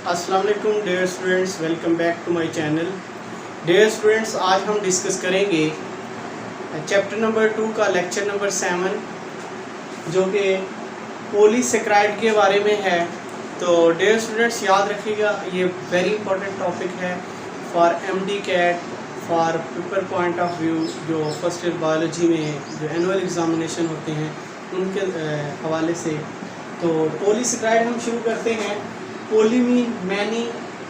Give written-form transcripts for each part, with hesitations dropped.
अस्सलाम वालेकुम dear students, welcome back to my channel. Dear students, आज हम डिस्कस करेंगे चैप्टर नंबर 2 का लेक्चर नंबर 7 जो कि पॉलीसेकेराइड के बारे में है। तो डियर स्टूडेंट्स याद रखिएगा, ये वेरी इंपॉर्टेंट टॉपिक है for MD CAT, for paper point of view. जो फर्स्ट ईयर बायोलॉजी में जो एनुअल एग्जामिनेशन होते हैं उनके हवाले से। तो पॉलीसेकेराइड हम शुरू करते हैं। Poly mean many,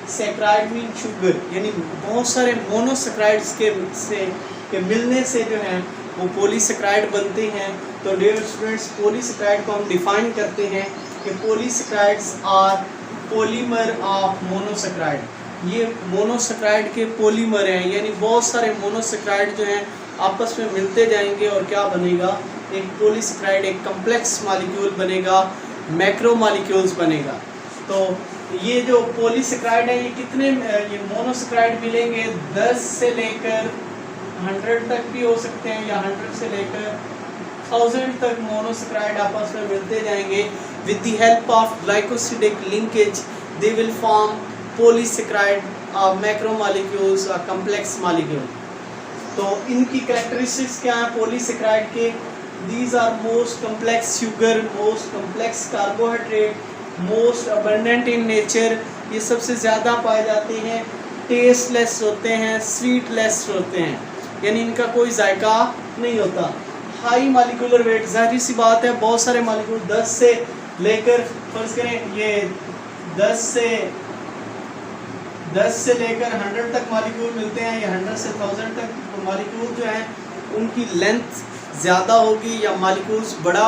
saccharide mean sugar, यानी बहुत सारे मोनोसेक्राइड्स के मिलने से जो है वो पॉलीसेकेराइड बनते हैं। तो डियर स्टूडेंट्स, पॉलीसेकेराइड को हम डिफाइन करते हैं कि polysaccharides are polymer of monosaccharide. ये मोनोसेक्राइड के पॉलीमर हैं, यानी बहुत सारे मोनोसेक्राइड जो हैं आपस में मिलते जाएंगे और क्या बनेगा, एक पॉलीसेकेराइड, एक कम्प्लेक्स मॉलिक्यूल बनेगा, मैक्रो मॉलिक्यूल्स बनेगा। तो ये जो पॉलीसेकेराइड है, ये कितने ये मोनोसेक्राइड मिलेंगे 10 से लेकर 100 तक भी हो सकते हैं, या 100 से लेकर 1000 तक मोनोसेक्राइड आपस में मिलते जाएंगे। With the help of glycosidic linkage they will form polysaccharide, macro molecules, complex molecule. तो इनकी कैरेक्टरिस्टिक्स क्या है पॉलीसेकेराइड के? These are most complex sugar, most complex carbohydrate, most abundant in nature, ये सबसे ज़्यादा पाए जाते हैं। टेस्टलेस होते हैं, स्वीटलेस होते हैं, यानी इनका कोई जायका नहीं होता। हाई मॉलिक्यूलर वेट, जाहिर सी बात है बहुत सारे मॉलिक्यूल 10 से लेकर फर्ज करें ये 10 से लेकर 100 तक मॉलिक्यूल मिलते हैं, या 100 से 1000 तक मॉलिक्यूल जो हैं उनकी लेंथ ज़्यादा होगी या मॉलिक्यूल्स बड़ा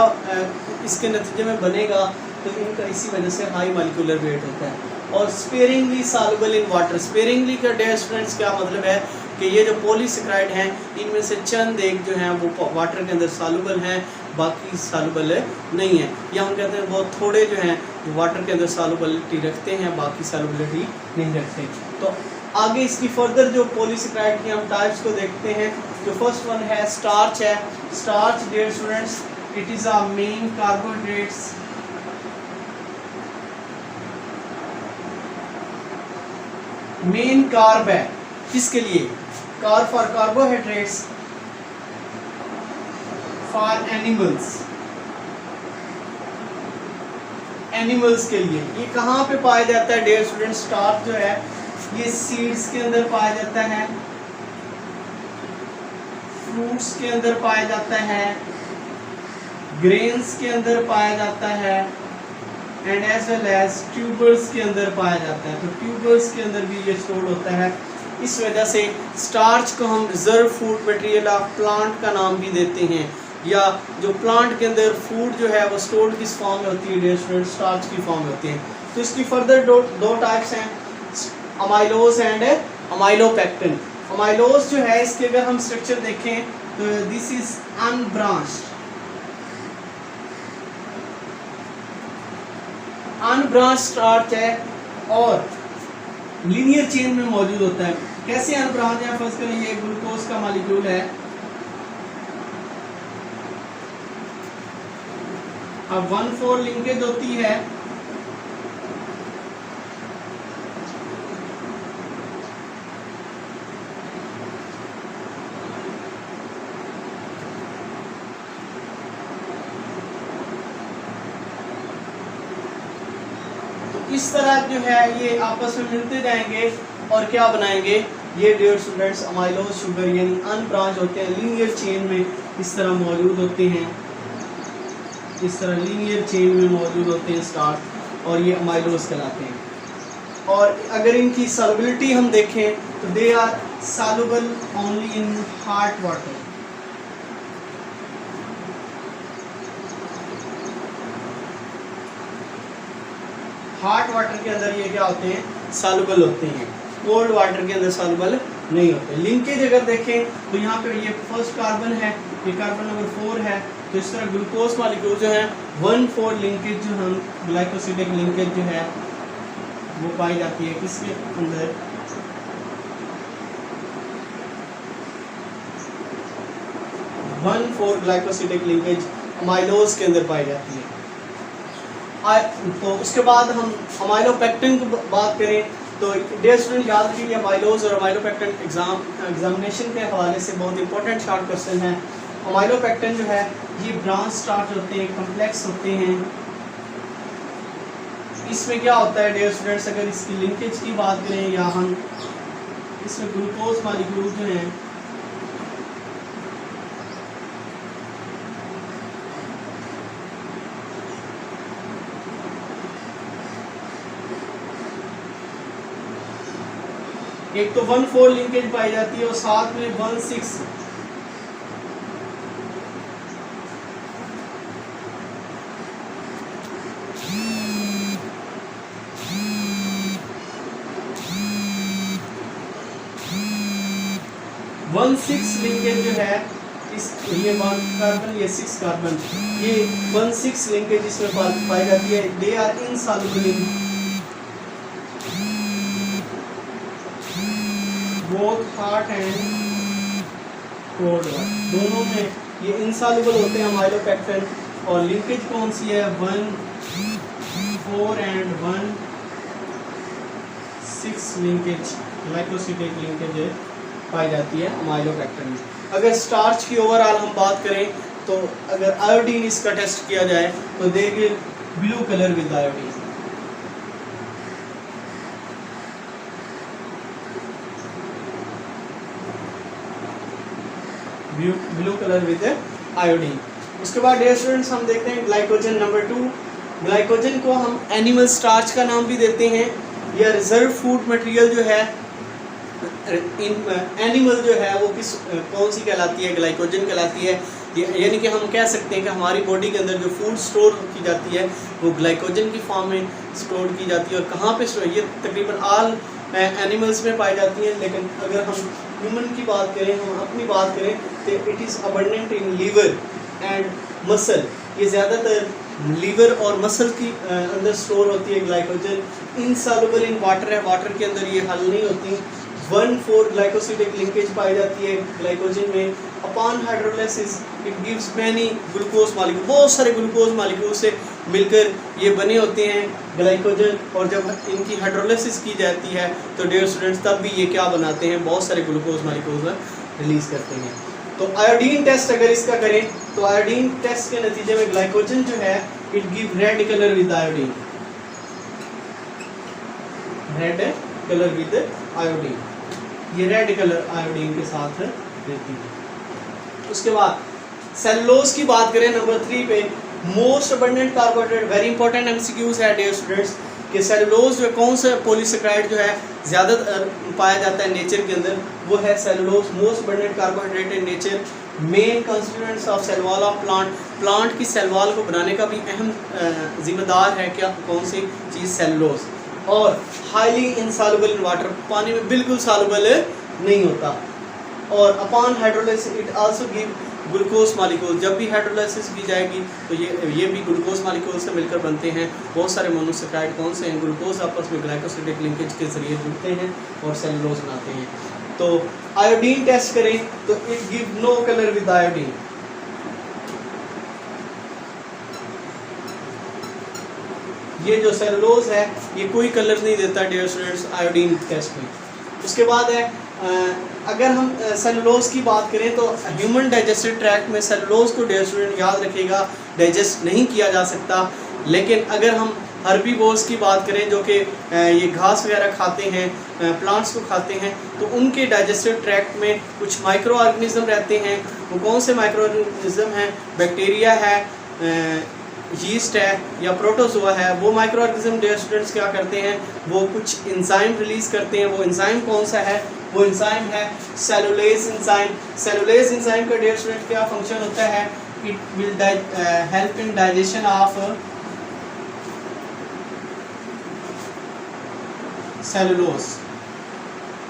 इसके नतीजे में बनेगा, तो इनका इसी वजह से हाई मॉलिक्यूलर वेट होता है। और sparingly soluble in water. Sparingly का डियर स्टूडेंट्स क्या मतलब है कि ये जो पॉलीसेकेराइड हैं इनमें से चंद एक जो हैं वो वाटर के अंदर सॉल्युबल हैं, बाकी सॉल्युबल नहीं है। या हम कहते हैं बहुत थोड़े जो हैं वो वाटर के अंदर सॉल्युबिलिटी रखते हैं, बाकी सॉल्युबिलिटी नहीं रखते। तो आगे इसकी फर्दर जो पॉलीसेकेराइड की हम टाइप्स को देखते हैं। जो फर्स्ट वन है स्टार्च है। Starch dear students, it is a main carbohydrates, main carb है। किसके लिए? Carb for carbohydrates, for animals, animals के लिए। ये कहाँ पे पाया जाता है डियर स्टूडेंट? स्टार्च जो है ये सीड्स के अंदर पाया जाता है, फ्रूट्स के अंदर पाया जाता है, ग्रेन्स के अंदर पाया जाता है, and as well as tubers के अंदर पाया जाता है। तो ट्यूबर्स के अंदर भी ये स्टोर होता है। इस वजह से स्टार्च को हम reserve food material of plant का नाम भी देते हैं। या जो प्लांट के अंदर फूड जो है वो स्टोर्ड किस फॉर्म में होती है डियर स्टूडेंट? स्टार्च की फॉर्म में होती है। तो इसकी फर्दर दो टाइप्स हैं, अमाइलोज एंड अमाइलोपेक्टिन। अमाइलोज जो है इसके अगर हम स्ट्रक्चर देखें तो this is unbranched, unbranch starch है और लीनियर चेन में मौजूद होता है। कैसे अनब्रांच है? फर्स्ट करें ये ग्लूकोज का मॉलिक्यूल है, अब 1,4 लिंकेज होती है, इस तरह जो है ये आपस में मिलते जाएंगे और क्या बनाएंगे? ये डियर स्टूडेंट्स अमाइलोज शुगर, यानी अनब्रांच होते हैं, लीनियर चेन में इस तरह मौजूद होते हैं, इस तरह लीनियर चेन में मौजूद होते हैं स्टार्च, और ये अमाइलोज कहलाते हैं। और अगर इनकी सॉल्युबिलिटी हम देखें तो they are soluble only in hot water. Hot water के अंदर ये क्या होते हैं? सॉल्युबल होते हैं, कोल्ड वाटर के अंदर सॉल्युबल नहीं होते। लिंकेज अगर देखें तो यहाँ पे ये फर्स्ट कार्बन है, ये कार्बन नंबर 4 है, तो इस तरह ग्लूकोज मॉलिक्यूल जो है 1,4 लिंकेज जो हम ग्लाइकोसिडिक लिंकेज जो है वो पाई जाती है किसके अंदर? 1,4 ग्लाइकोसिडिक लिंकेज अमाइलोज के अंदर पाई जाती है। तो उसके बाद हम अमाइलोपेक्टिन की बात करें तो डियर स्टूडेंट याद रखिए अमाइलोज और अमाइलोपेक्टिन एग्जामिनेशन के हवाले से बहुत इंपॉर्टेंट शॉर्ट क्वेश्चन है। अमाइलोपेक्टिन जो है ये ब्रांच स्टार्च होते हैं, कम्प्लेक्स होते हैं। इसमें क्या होता है डियर स्टूडेंट्स, अगर इसकी लिंकेज की बात करें या हम इसमें ग्लूकोज मॉलिक्यूल जो हैं एक तो 1,4 लिंकेज पाई जाती है और साथ में 1,6 लिंकेज जो है इस ये 1 कार्बन ये 6 कार्बन ये 1,6 लिंकेज इसमें पाई जाती है। They are insoluble in both hot and cold water, दोनों में ये इनसॉल्युबल होते हैं अमाइलोपेक्टिन। और लिंकेज कौन सी है 1,4 एंड 1,6 लिंकेज ग्लाइकोसिडेट लिंकेज पाई जाती है अमाइलोपेक्टिन में। अगर स्टार्च की ओवरऑल हम बात करें तो अगर आयोडीन इसका टेस्ट किया जाए तो they will blue colour with iodine. Blue colour with iodine. उसके बाद डियर स्टूडेंट्स हम देखते हैं ग्लाइकोजन नंबर 2। ग्लाइकोजन को हम एनिमल स्टार्च का नाम भी देते हैं या रिजर्व फूड मटेरियल जो है एनिमल जो है वो कौन सी कहलाती है, ग्लाइकोजन कहलाती है। यानी कि हम कह सकते हैं कि हमारी बॉडी के अंदर जो फूड स्टोर की जाती है वो ग्लाइकोजन की फॉर्म में स्टोर की जाती है। और कहाँ पे स्टोर, ये तकरीबन ऑल एनिमल्स में पाई जाती है, लेकिन अगर हम ह्यूमन की बात करें, हम अपनी बात करें तो it is abundant in liver and muscle. ये ज़्यादातर लीवर और मसल की अंदर स्टोर होती है ग्लाइकोजन। इनसॉल्युबल इन वाटर है, वाटर के अंदर ये हल नहीं होती। 1,4 ग्लाइकोसिडिक लिंकेज पाई जाती है ग्लाइकोजन में। Upon hydrolysis it gives many glucose molecule, बहुत सारे ग्लूकोज मॉलिक्यूल से मिलकर ये बने होते हैं ग्लाइकोजन। और जब इनकी हाइड्रोलाइसिस की जाती है तो डियर स्टूडेंट्स तब भी ये क्या बनाते हैं, बहुत सारे ग्लूकोज मॉलिक्यूल्स रिलीज करते हैं। तो आयोडीन टेस्ट अगर इसका करें तो आयोडीन टेस्ट के नतीजे में ग्लाइकोजन जो है it give red colour with iodine, red colour with iodine, ये रेड कलर आयोडीन के साथ रहती है। उसके बाद सेलुलोज की बात करें नंबर 3 पे, most abundant carbohydrate, very important MCQs है डियर स्टूडेंट्स कि सेलुलोज जो कौन सा पॉलीसेकेराइड जो है ज़्यादा पाया जाता है नेचर के अंदर, वो है cellulose. Most abundant carbohydrate in nature, main constituents of cell wall of plant, plant की सेल वॉल को बनाने का भी अहम जिम्मेदार है क्या, कौन सी चीज़, सेलुलोज। और हाईली इनसॉल्युबल इन वाटर, पानी में बिल्कुल सॉल्युबल नहीं होता। और upon hydrolysis it also give glucose molecule, जब भी हाइड्रोलाइसिस की जाएगी तो ये भी ग्लूकोज मॉलिक्यूल से मिलकर बनते हैं। बहुत सारे मोनोसेकेराइड कौन से हैं, ग्लूकोज आपस में ग्लाइकोसिडिक लिंकेज के जरिए जुड़ते हैं और सेलुलोज बनाते हैं। तो आयोडीन टेस्ट करें तो it give no colour with iodine, ये जो सेलुलोज है ये कोई कलर नहीं देता डियर स्टूडेंट्स आयोडीन टेस्ट में। उसके बाद है अगर हम सेलुलोज की बात करें तो ह्यूमन डाइजेस्टिव ट्रैक्ट में सेलुलोज को डियर स्टूडेंट याद रखिएगा डाइजेस्ट नहीं किया जा सकता। लेकिन अगर हम हर्बीवोर्स की बात करें जो कि ये घास वगैरह खाते हैं, प्लांट्स को खाते हैं, तो उनके डाइजेस्टिव ट्रैक्ट में कुछ माइक्रो ऑर्गेनिज्म रहते हैं। वो कौन से माइक्रो ऑर्गेनिज्म हैं, बैक्टीरिया है, यीस्ट है या प्रोटोजोआ है। वो माइक्रो ऑर्गेनिज्म डियर स्टूडेंट्स क्या करते हैं, वो कुछ इंजाइम रिलीज करते हैं। वो इंजाइम कौन सा है, वो इंजाइम है सेलुलेज इंजाइम। सेलुलेज इंजाइम का डियर स्टूडेंट क्या फंक्शन होता है, it will help in digestion of cellulose.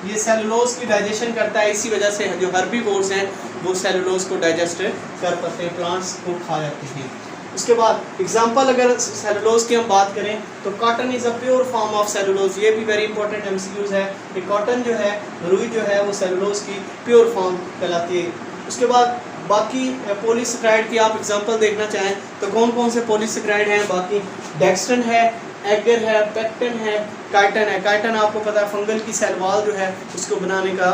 ये सेलुलोज की डाइजेशन करता है, इसी वजह से जो हर्बीवोर्स हैं वो सेलुलोज को डाइजेस्ट कर पाते हैं, प्लांट्स को खा जाते हैं। उसके बाद एग्जांपल अगर सेलुलोज की हम बात करें तो cotton is a pure form of cellulose, ये भी वेरी इंपॉर्टेंट एमसीक्यूज है कि कॉटन जो है, रुई जो है वो सेलुलोज की प्योर फॉर्म कहलाती है। उसके बाद बाकी पॉलीसेकेराइड की आप एग्जांपल देखना चाहें तो कौन कौन से पॉलीसेकेराइड हैं, बाकी डेक्स्ट्रिन है, एगर है, पेक्टिन है, काइटिन है। काइटिन आपको पता है फंगल की सेल वॉल जो है उसको बनाने का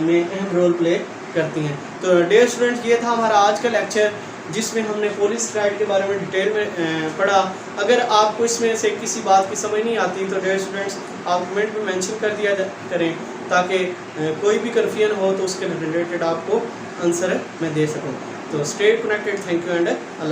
में अहम रोल प्ले करती हैं। तो डियर स्टूडेंट्स, ये था हमारा आज का लेक्चर जिसमें हमने पॉलीसेकेराइड के बारे में डिटेल में पढ़ा। अगर आपको इसमें से किसी बात की समझ नहीं आती तो डियर स्टूडेंट्स आप कमेंट में मेंशन कर दिया करें, ताकि कोई भी कन्फ्यूजन हो तो उसके रिलेटेड आपको आंसर मैं दे सकूं। तो stay connected, thank you and Allah.